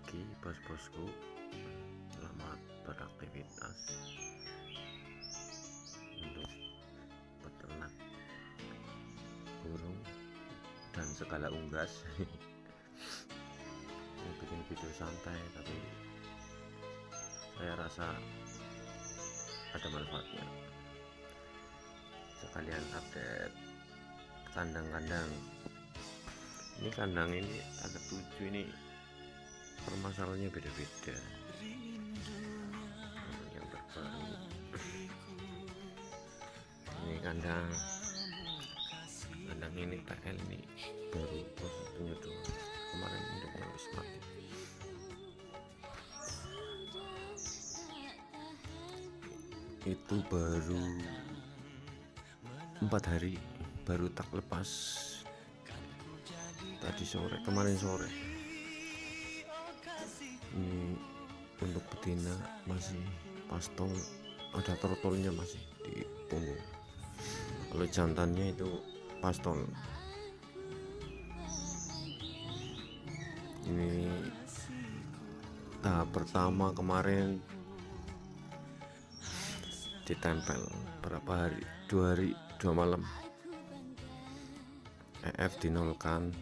pagi bos-bosku, selamat beraktivitas untuk peternak burung dan segala unggas. Ini bikin video santai tapi saya rasa ada manfaatnya, sekalian update kandang-kandang. Ini kandang ini ada 7, ini permasalahannya beda-beda. Yang terbaru ini kandang ini TL ini baru proses penyedotan, kemarin induknya habis mati. Itu baru 4 hari baru tak lepas tadi sore, kemarin sore. Ini untuk betina masih pastol, ada trotolnya masih di punggung. Kalau jantannya itu pastol. Ini tahap pertama kemarin ditempel berapa hari, 2 hari 2 malam. EF dinolkan,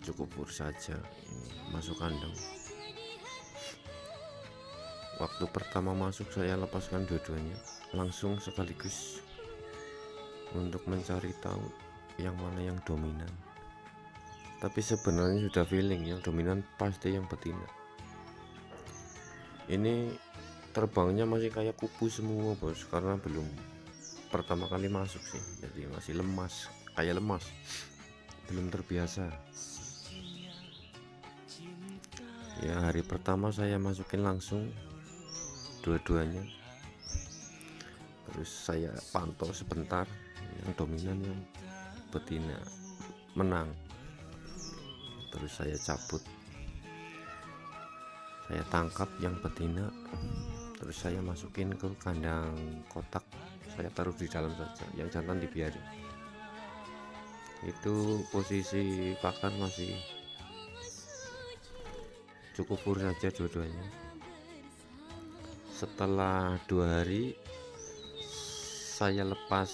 cukup pur saja. Ini masuk kandang. Waktu pertama masuk saya lepaskan dua-duanya langsung sekaligus untuk mencari tahu yang mana yang dominan. Tapi sebenarnya sudah feeling yang dominan pasti yang betina. Ini terbangnya masih kayak kupu semua bos, karena belum pertama kali masuk sih, jadi masih lemas, kayak lemas, belum terbiasa. Ya hari pertama saya masukin langsung dua-duanya, terus saya pantau sebentar, yang dominan yang betina menang, terus saya cabut, saya tangkap yang betina, terus saya masukin ke kandang kotak, saya taruh di dalam saja, yang jantan dibiarin. Itu posisi pakan masih cukup pur saja dua-duanya. Setelah 2 hari saya lepas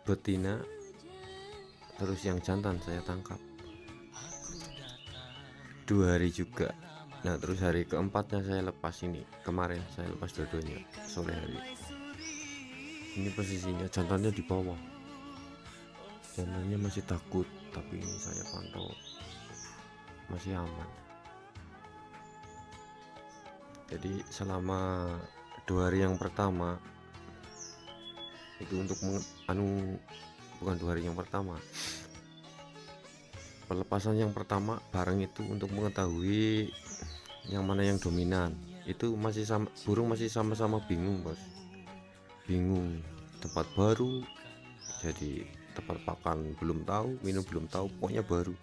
betina, terus yang jantan saya tangkap 2 hari juga. Nah terus hari keempatnya saya lepas, ini kemarin saya lepas dua-duanya sore hari. Ini posisinya jantannya di bawah, jantannya masih takut, tapi ini saya pantau masih aman. Jadi selama 2 hari yang pertama itu untuk bukan 2 hari yang pertama, pelepasan yang pertama bareng itu untuk mengetahui yang mana yang dominan. Itu masih sama, burung masih sama-sama bingung bos, bingung, tempat baru, jadi tempat pakan belum tahu, minum belum tahu, pokoknya baru.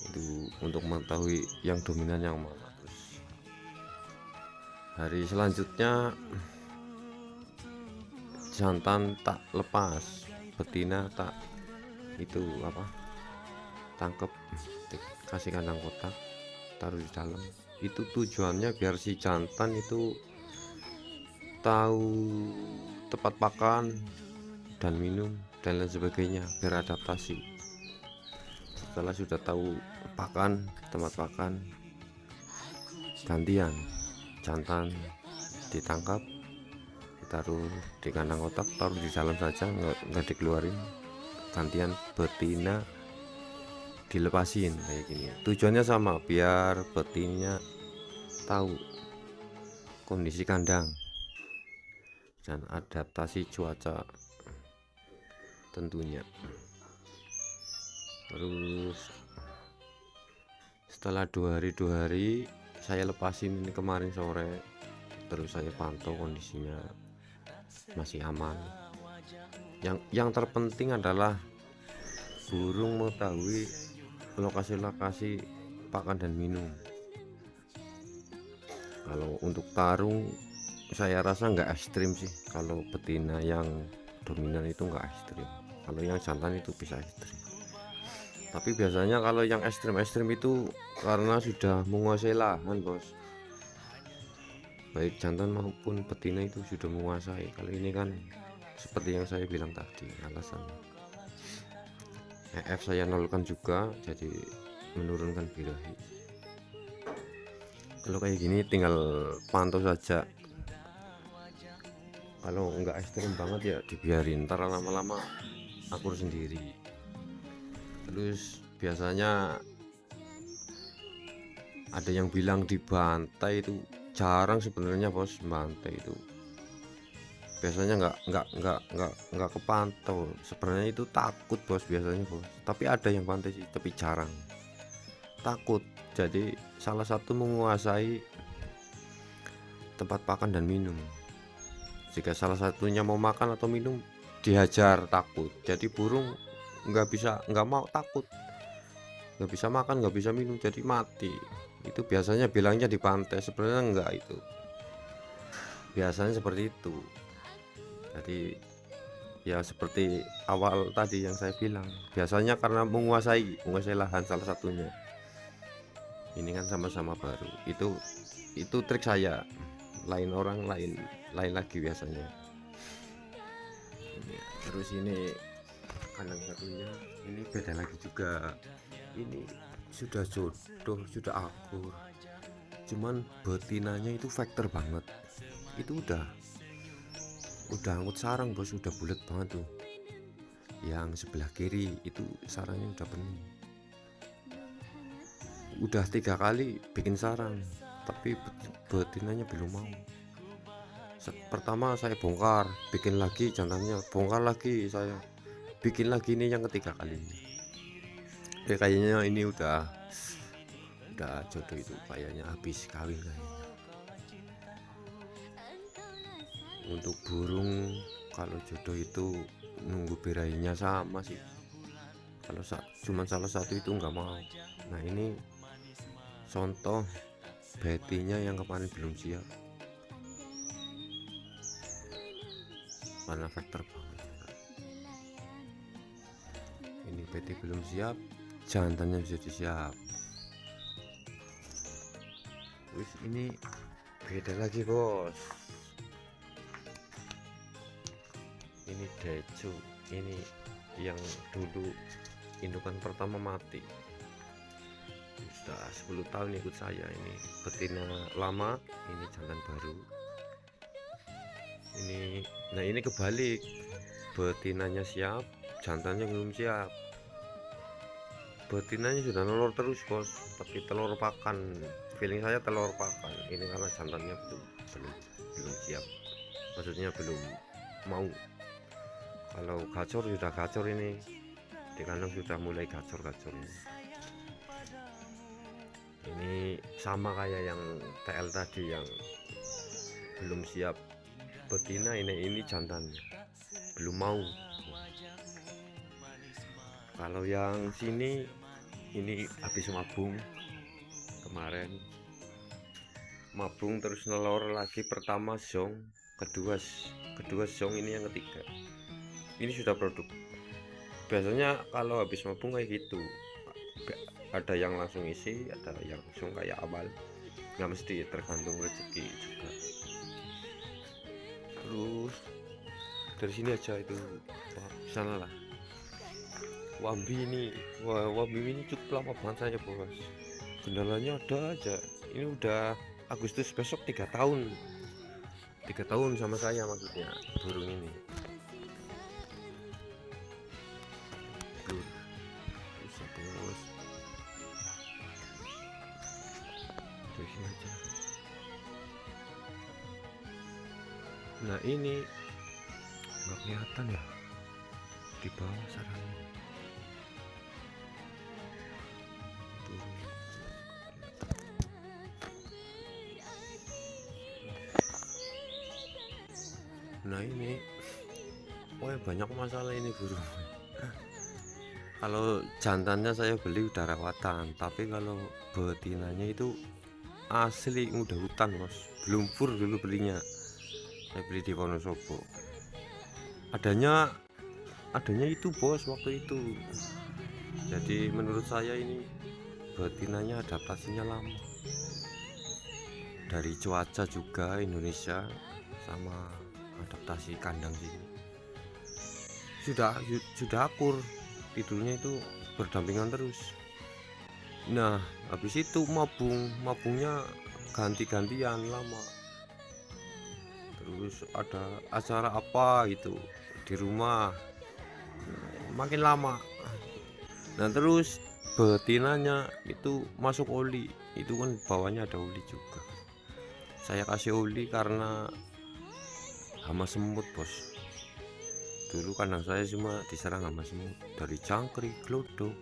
Itu untuk mengetahui yang dominan yang mana. Terus hari selanjutnya jantan tak lepas, betina tak itu tangkep, kasih kandang kotak, taruh di dalam. Itu tujuannya biar si jantan itu tahu tempat pakan dan minum dan lain sebagainya, biar adaptasi. Setelah sudah tahu pakan, tempat pakan, gantian jantan ditangkap, ditaruh di kandang kotak, taruh di dalam saja, nggak dikeluarin. Gantian betina dilepasin kayak gini. Tujuannya sama, biar betinanya tahu kondisi kandang dan adaptasi cuaca tentunya. Terus setelah 2 hari saya lepasin ini kemarin sore, terus saya pantau kondisinya masih aman. Yang terpenting adalah burung mengetahui lokasi-lokasi pakan dan minum. Kalau untuk tarung saya rasa nggak ekstrim sih, kalau betina yang dominan itu nggak ekstrim, kalau yang jantan itu bisa ekstrim. Tapi biasanya kalau yang ekstrim-ekstrim itu karena sudah menguasai lahan bos, baik jantan maupun betina itu sudah menguasai. Kalau ini kan seperti yang saya bilang tadi alasannya, EF saya nolkan juga, jadi menurunkan birahi. Kalau kayak gini tinggal pantau saja, kalau enggak ekstrim banget ya dibiarin, ntar lama-lama akur sendiri. Terus biasanya ada yang bilang dibantai, itu jarang sebenarnya bos. Bantai itu biasanya nggak kepantau, sebenarnya itu takut bos biasanya bos. Tapi ada yang bantai sih, tapi jarang, takut. Jadi salah satu menguasai tempat pakan dan minum. Jika salah satunya mau makan atau minum dihajar, takut. Jadi burung nggak mau, takut, nggak bisa makan nggak bisa minum, jadi mati. Itu biasanya bilangnya dibantai, sebenarnya enggak, itu biasanya seperti itu. Jadi ya seperti awal tadi yang saya bilang, biasanya karena menguasai lahan salah satunya. Ini kan sama-sama baru, itu trik saya, lain orang lain lagi biasanya. Terus ini kandang satunya ini beda lagi juga, ini sudah jodoh, sudah akur, cuman betinanya itu faktor banget. Itu udah angkut sarang bos, udah bulat banget tuh. Yang sebelah kiri itu sarangnya udah penuh, udah 3 kali bikin sarang, tapi betinanya belum mau. Pertama saya bongkar, bikin lagi jantannya, bongkar lagi, saya bikin lagi, ini yang ketiga kali. Kayaknya ini udah jodoh, itu kayaknya habis kawin kayaknya. Untuk burung kalau jodoh itu nunggu birahinya sama sih, kalau cuman salah satu itu nggak mau. Nah ini contoh betinya yang kemarin belum siap, karena faktor banget. Ini beti belum siap, jantannya bisa disiap. Terus ini beda lagi bos, ini decu, ini yang dulu indukan pertama mati, sudah 10 tahun ikut saya. Ini betina lama, ini jantan baru. Nah ini kebalik, betinanya siap, jantannya belum siap. Betinanya sudah telur terus bos, tapi telur pakan, feeling saya telur pakan. Ini karena jantannya belum siap, maksudnya belum mau. Kalau gacor sudah gacor, ini di kandang sudah mulai gacor-gacor. Ini sama kayak yang TL tadi yang belum siap betina, ini jantannya belum mau. Kalau yang sini ini habis mabung kemarin, mabung terus nelor lagi, pertama zong, kedua zong, ini yang ketiga. Ini sudah produk. Biasanya kalau habis mabung kayak gitu, ada yang langsung isi, ada yang langsung kayak awal, nggak mesti, tergantung rezeki juga. Terus dari sini aja itu sana lah. Wambi ini cukup lama banget saya bos, kendalanya ada aja. Ini udah Agustus besok 3 tahun sama saya, maksudnya burung ini. Bisa bos, dari sini aja. Nah ini nggak kelihatan ya di bawah sarangnya. Nah ini banyak masalah ini burung. Kalau jantannya saya beli udah rawatan, tapi kalau betinanya itu asli udah hutan bos, belum fur dulu belinya. Saya beli di Wonosobo. Adanya itu bos waktu itu Jadi menurut saya ini betinanya adaptasinya lama, dari cuaca juga Indonesia sama adaptasi kandang sini sudah akur, tidurnya itu berdampingan terus. Nah habis itu mabungnya ganti-gantian lama, terus ada acara apa gitu di rumah makin lama. Nah terus betinanya itu masuk oli, itu kan bawahnya ada oli juga. Saya kasih oli karena hama semut bos. Dulu kandang saya cuma diserang hama semut dari cangkrik, glodok.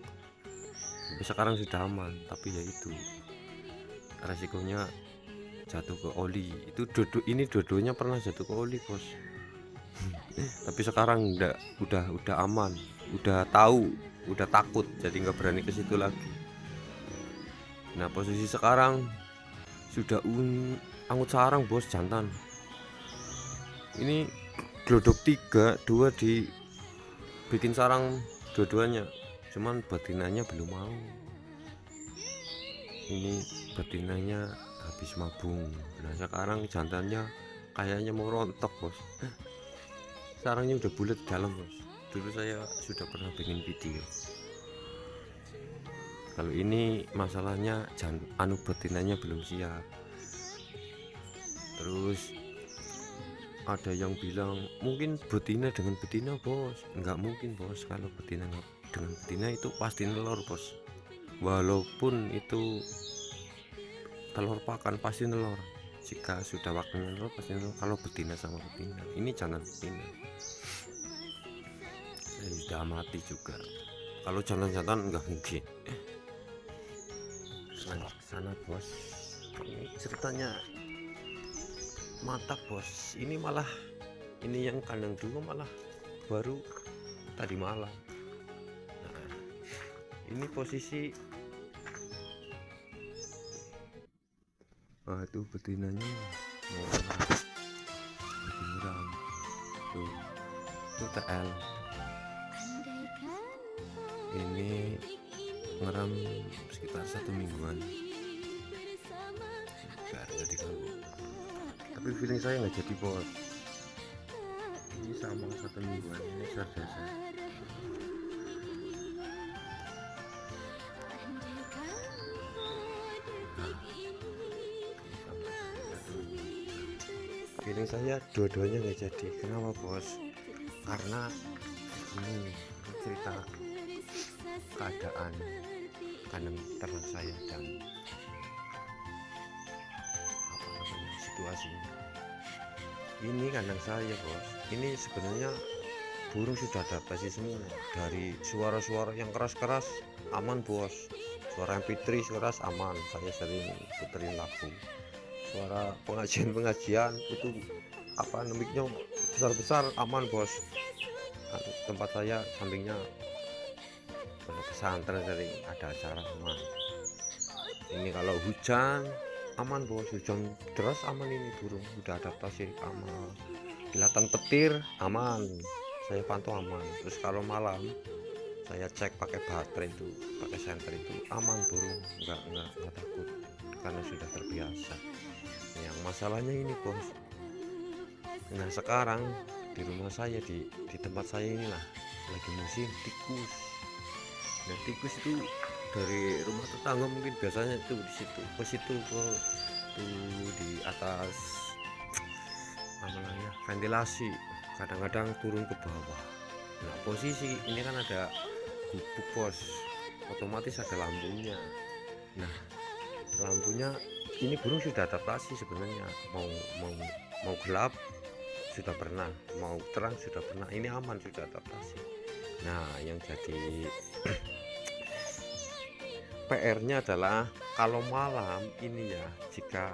Tapi sekarang sudah aman, tapi ya itu resikonya jatuh ke oli. Itu ini dua-duanya pernah jatuh ke oli bos. Tapi sekarang udah aman, udah tahu, udah takut, jadi nggak berani ke situ lagi. Nah posisi sekarang sudah angkut sarang bos, jantan. Ini glodok 3, 2 dibikin sarang dua-duanya, cuman betinanya belum mau. Ini betinanya habis mabung. Nah sekarang jantannya kayaknya mau rontok bos. Sarangnya udah bulat dalam bos. Dulu saya sudah pernah bikin video. Kalau ini masalahnya betinanya belum siap. Terus ada yang bilang mungkin betina dengan betina bos. Enggak mungkin bos, kalau betina dengan betina itu pasti nelor bos. Walaupun itu telur pakan pasti nelor. Jika sudah waktunya nelor pasti nelor. Kalau betina sama betina, ini jantan betina. Saya sudah amati juga. Kalau jantan-jantan enggak mungkin. Sana bos, ini ceritanya mantap bos. Ini malah, ini yang kandang dulu malah baru tadi malam. Nah, ini posisi itu betinanya mau nyiram tuh, itu TL ini ngeram sekitar 1 mingguan gak jadi ganggu, tapi feeling saya nggak jadi bos. Ini sama 1 mingguan ini biasa. Feeling saya dua-duanya nggak jadi. Kenapa bos? Karena ini cerita keadaan kandang ternak saya dan apa namanya situasinya. Ini kandang saya bos, ini sebenarnya burung sudah adaptasi semua. Dari suara-suara yang keras-keras aman bos, suara MP3 keras aman, saya sering puterin lagu. Suara pengajian itu apa namanya besar-besar aman bos. Tempat saya sampingnya pesantren, sering ada acara aman. Ini kalau hujan aman bos, hujan deras aman, ini burung udah adaptasi aman. Kilatan petir aman, saya pantau aman. Terus kalau malam saya cek pakai baterai itu, pakai senter itu aman, burung nggak takut karena sudah terbiasa. Yang masalahnya ini bos, nah sekarang di rumah saya, di tempat saya inilah lagi musim tikus. Nah tikus itu dari rumah tetangga mungkin biasanya itu di situ ke situ ke tuh di atas apa namanya ventilasi, kadang-kadang turun ke bawah. Nah posisi ini kan ada gubuk bos, otomatis ada lampunya. Nah lampunya ini burung sudah adaptasi sebenarnya, mau gelap sudah pernah, mau terang sudah pernah, ini aman sudah adaptasi. Nah yang jadi PR-nya adalah kalau malam ini ya, jika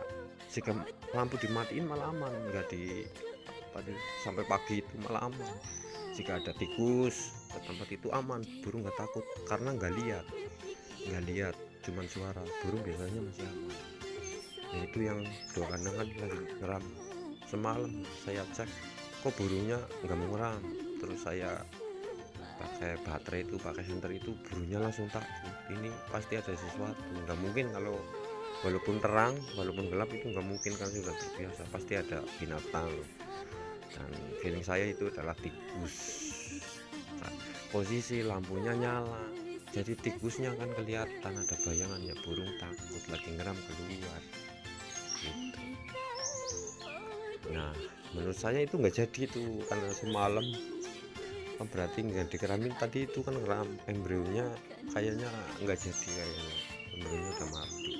lampu dimatiin malah aman, nggak di sampai pagi itu malah aman. Jika ada tikus ke tempat itu aman, burung nggak takut karena nggak lihat, cuman suara burung biasanya masih aman. Nah itu yang dua kandangan lagi ngeram. Semalam saya cek kok burungnya nggak mau ngeram, terus saya pakai baterai itu, pakai senter itu, burungnya langsung takut. Ini pasti ada sesuatu, nggak mungkin kalau walaupun terang walaupun gelap itu nggak mungkin, kan sudah terbiasa, pasti ada binatang. Dan feeling saya itu adalah tikus. Nah, posisi lampunya nyala, jadi tikusnya kan kelihatan, ada bayangannya, burung takut lagi ngeram keluar gitu. Nah menurut saya itu nggak jadi itu, karena semalam kan berarti nggak dikeramin tadi itu kan ngeram, embrionya kayaknya nggak jadi, kayaknya embrionya udah mati.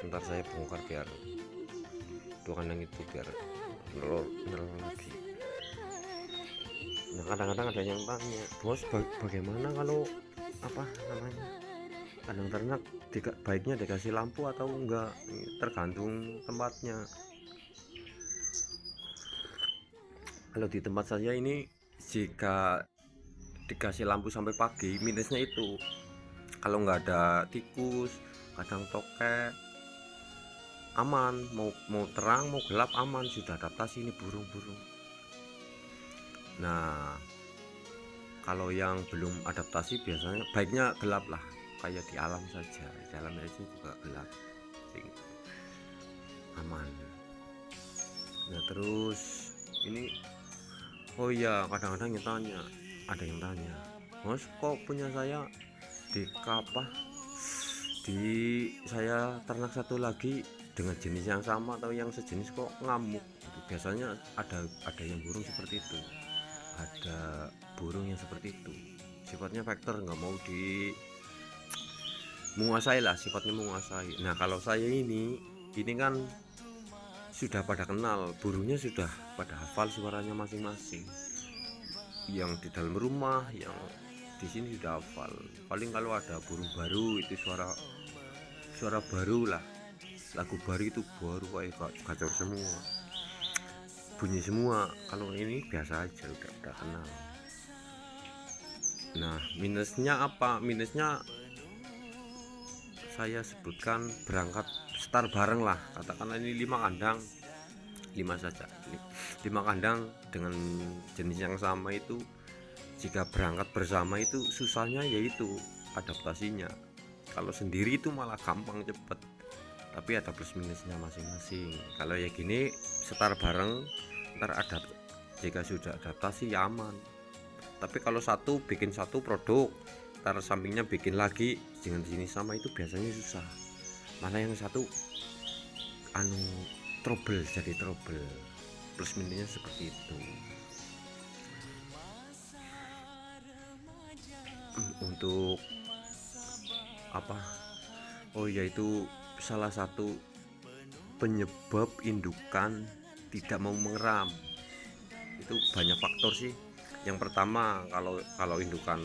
Ntar saya bongkar biar dua kandang itu biar nelur lagi. Nah kadang-kadang ada yang tanya, bos bagaimana kalau apa namanya kandang ternak baiknya dikasih lampu atau enggak? Tergantung tempatnya. Kalau di tempat saya ini, jika dikasih lampu sampai pagi, minusnya itu kalau nggak ada tikus, kadang tokek, aman, mau terang mau gelap aman, sudah adaptasi ini burung-burung. Nah kalau yang belum adaptasi biasanya baiknya gelap lah, kayak di alam saja, di alam saja juga gelap, aman. Nah terus ini, oh iya, kadang-kadang ada yang tanya, mas kok punya saya di kapah, di saya ternak satu lagi dengan jenis yang sama atau yang sejenis kok ngamuk. Biasanya ada yang burung seperti itu, ada burung yang seperti itu, sifatnya faktor nggak mau menguasai lah, sifatnya menguasai. Nah kalau saya ini kan sudah pada kenal, burungnya sudah pada hafal suaranya masing-masing, yang di dalam rumah, yang di sini sudah hafal. Paling kalau ada burung baru itu suara baru lah, lagu baru itu baru kayak gacor semua, bunyi semua. Kalau ini biasa aja, udah kenal. Nah minusnya apa? Minusnya saya sebutkan berangkat start bareng lah, katakanlah ini 5 kandang, 5 saja, 5 kandang dengan jenis yang sama itu, jika berangkat bersama itu susahnya yaitu adaptasinya. Kalau sendiri itu malah gampang cepet, tapi ada plus minusnya masing-masing. Kalau ya gini start bareng, ntar jika sudah adaptasi ya aman. Tapi kalau satu bikin satu produk, ntar sampingnya bikin lagi dengan sini sama, itu biasanya susah. Malah yang satu trouble, jadi trouble. Plus minusnya seperti itu. Untuk apa, oh ya itu salah satu penyebab indukan tidak mau mengeram, itu banyak faktor sih. Yang pertama, kalau indukan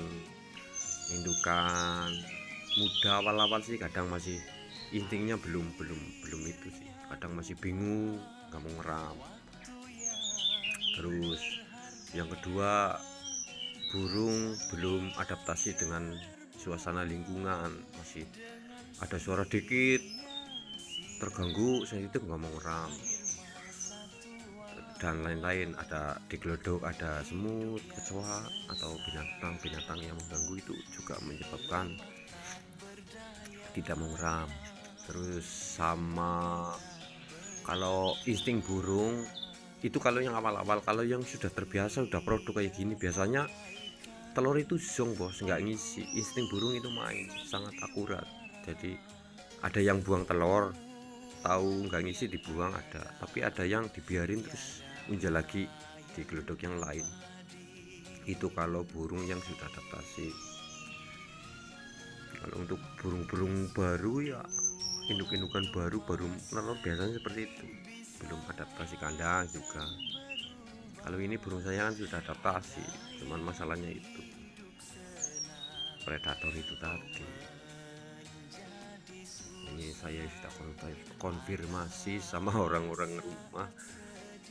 muda awal-awal sih kadang masih instingnya belum itu sih, kadang masih bingung nggak mau ngeram. Terus yang kedua, burung belum adaptasi dengan suasana lingkungan, masih ada suara dikit terganggu, saya itu nggak mau ngeram dan lain-lain, ada digelodok, ada semut, kecoa atau binatang yang mengganggu, itu juga menyebabkan tidak mau ngeram. Terus sama kalau insting burung itu, kalau yang awal-awal, kalau yang sudah terbiasa udah produk kayak gini, biasanya telur itu zong bos, nggak ngisi. Insting burung itu main sangat akurat, jadi ada yang buang telur tahu nggak ngisi dibuang, ada, tapi ada yang dibiarin terus muncul lagi di gelodok yang lain. Itu kalau burung yang sudah adaptasi. Kalau untuk burung-burung baru ya, induk-indukan baru nelor biasanya seperti itu, belum adaptasi kandang juga. Kalau ini burung saya kan sudah adaptasi, cuman masalahnya itu predator itu tadi. Ini saya sudah konfirmasi sama orang-orang rumah,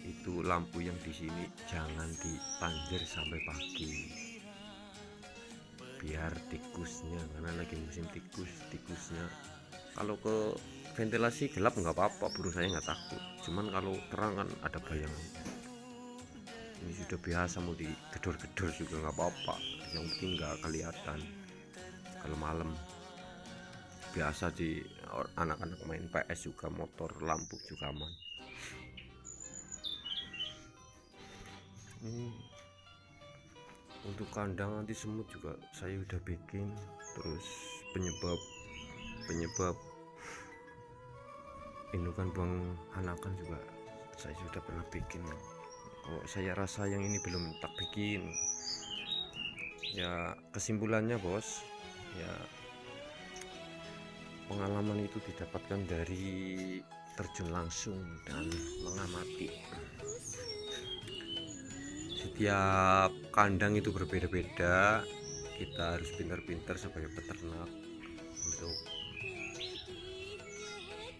itu lampu yang di sini jangan dipanjer sampai pagi, biar tikusnya, karena lagi musim tikusnya. Kalau ke ventilasi gelap nggak apa-apa, burung saya nggak takut, cuman kalau terang kan ada bayangan. ini sudah biasa, mau digedor-gedor juga nggak apa-apa, yang penting nggak kelihatan. Kalau malam biasa di anak-anak main PS juga, motor lampu juga aman. Untuk kandang anti semut juga saya udah bikin, terus penyebab indukan buang anakan juga saya sudah pernah bikin. Oh, saya rasa yang ini belum tak bikin. Ya kesimpulannya bos, ya pengalaman itu didapatkan dari terjun langsung dan mengamati. Setiap kandang itu berbeda-beda, kita harus pintar-pintar sebagai peternak untuk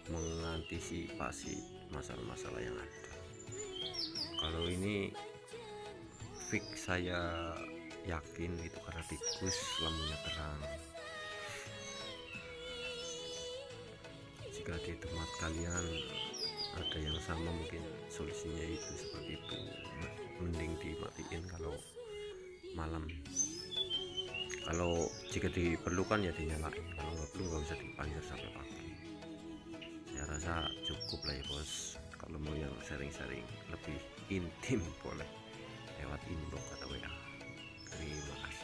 mengantisipasi masalah-masalah yang ada. Kalau ini fix saya yakin itu karena tikus lampunya terang. Jika di tempat kalian ada yang sama, mungkin solusinya itu seperti itu, mending dimatiin kalau malam. Kalau jika diperlukan ya dinyalain, kalau nggak perlu nggak usah dipanggil sampai pagi. Saya rasa cukup lah ya bos. Kalau mau yang sharing-sharing lebih intim boleh lewat inbox atau WA. Terima kasih.